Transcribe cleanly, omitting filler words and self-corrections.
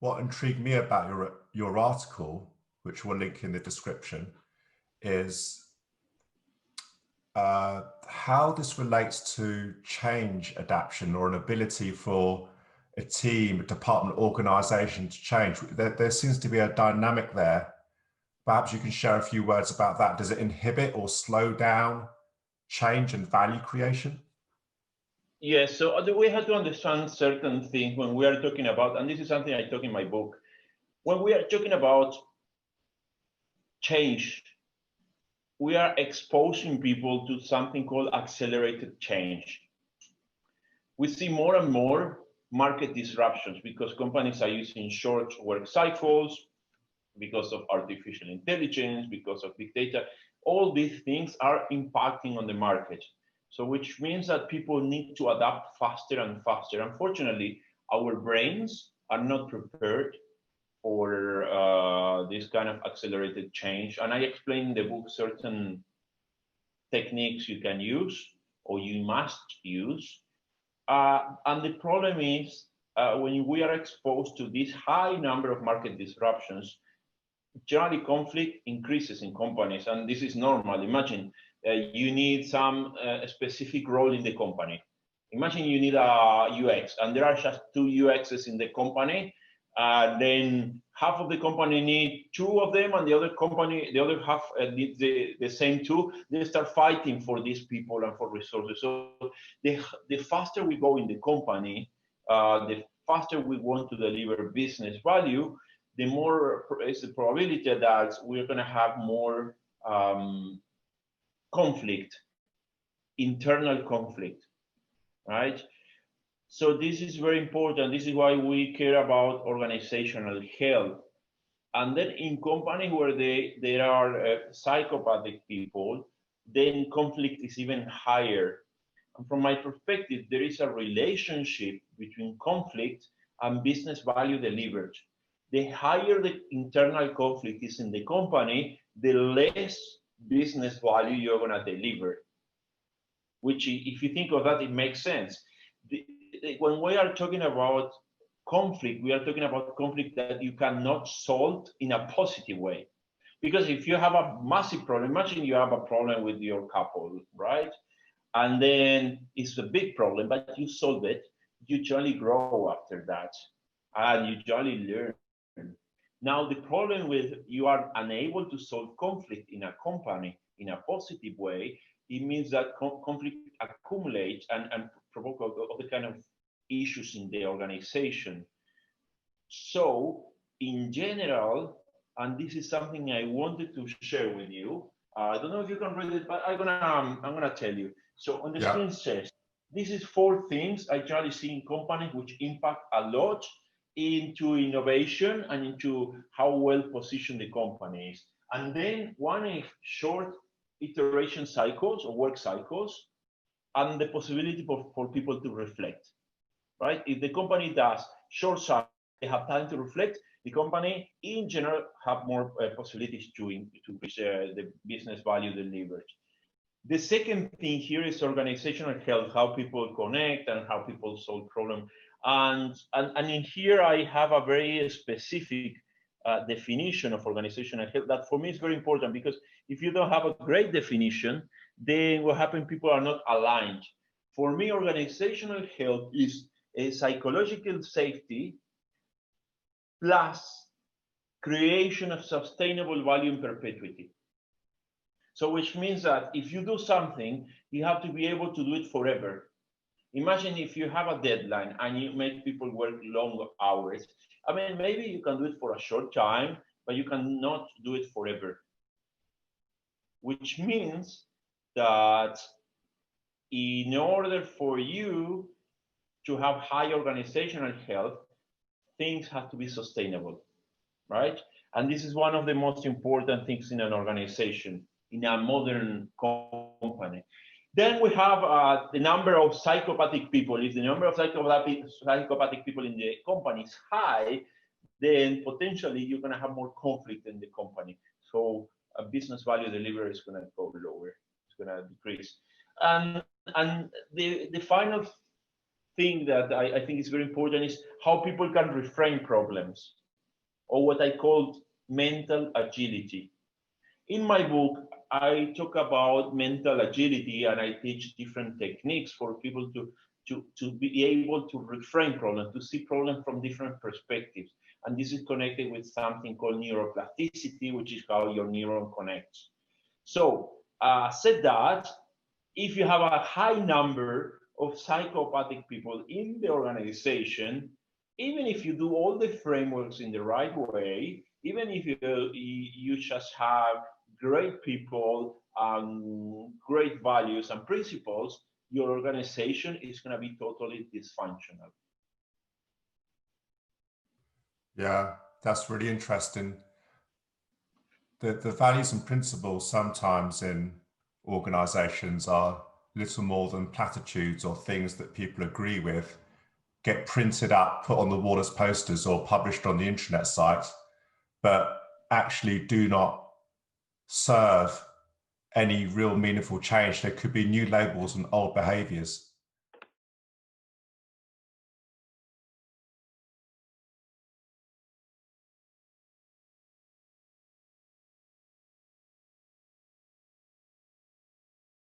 what intrigued me about your article, which we'll link in the description, is how this relates to change adaptation, or an ability for a team, a department, organization to change. There seems to be a dynamic there. Perhaps you can share a few words about that. Does it inhibit or slow down change and value creation? Yes, so we have to understand certain things when we are talking about, and this is something I talk in my book, when we are talking about change, we are exposing people to something called accelerated change. We see more and more market disruptions because companies are using short work cycles, because of artificial intelligence, because of big data. All these things are impacting on the market. So which means that people need to adapt faster and faster. Unfortunately, our brains are not prepared for this kind of accelerated change. And I explain in the book certain techniques you can use or you must use. And the problem is when we are exposed to this high number of market disruptions, generally conflict increases in companies, and this is normal. Imagine you need some specific role in the company. Imagine you need a UX, and there are just 2 UXs in the company. Then half of the company need 2 of them, and the other half needs the same 2. They start fighting for these people and for resources. So the faster we go in the company, the faster we want to deliver business value, the more is the probability that we're going to have more conflict, internal conflict, right? So this is very important. This is why we care about organizational health. And then in companies where there are psychopathic people, then conflict is even higher. And from my perspective, there is a relationship between conflict and business value delivered. The higher the internal conflict is in the company, the less business value you're going to deliver. Which, if you think of that, it makes sense. When we are talking about conflict, we are talking about conflict that you cannot solve in a positive way. Because if you have a massive problem, imagine you have a problem with your couple, right? And then it's a big problem, but you solve it, you generally grow after that, and you generally learn. Now, the problem with you are unable to solve conflict in a company in a positive way, it means that conflict accumulates and provoke all the kind of issues in the organization. So, in general, and this is something I wanted to share with you. I don't know if you can read it, but I'm gonna tell you. So on the screen says, this is 4 things I generally see in companies which impact a lot into innovation and into how well positioned the company is. And then one is short iteration cycles or work cycles, and the possibility for people to reflect, right? If the company does short cycles, they have time to reflect, the company in general have more possibilities to increase the business value delivered. The second thing here is organizational health, how people connect and how people solve problems. And in here, I have a very specific definition of organizational health that for me is very important, because if you don't have a great definition, then what happens, people are not aligned. For me, organizational health is a psychological safety plus creation of sustainable value in perpetuity. So which means that if you do something, you have to be able to do it forever. Imagine if you have a deadline and you make people work long hours. I mean, maybe you can do it for a short time, but you cannot do it forever. Which means that in order for you to have high organizational health, things have to be sustainable, right? And this is one of the most important things in an organization, in a modern company. Then we have the number of psychopathic people. If the number of psychopathic people in the company is high, then potentially you're going to have more conflict in the company. So a business value delivery is going to go lower. It's going to decrease. And the final thing that I think is very important is how people can reframe problems, or what I call mental agility. In my book, I talk about mental agility, and I teach different techniques for people to be able to reframe problems, to see problems from different perspectives. And this is connected with something called neuroplasticity, which is how your neuron connects. So, said that, if you have a high number of psychopathic people in the organization, even if you do all the frameworks in the right way, even if you just have great people, great values and principles, your organization is going to be totally dysfunctional. Yeah, that's really interesting. The values and principles sometimes in organizations are little more than platitudes or things that people agree with, get printed up, put on the wall as posters or published on the internet site, but actually do not serve any real meaningful change. There could be new labels and old behaviors.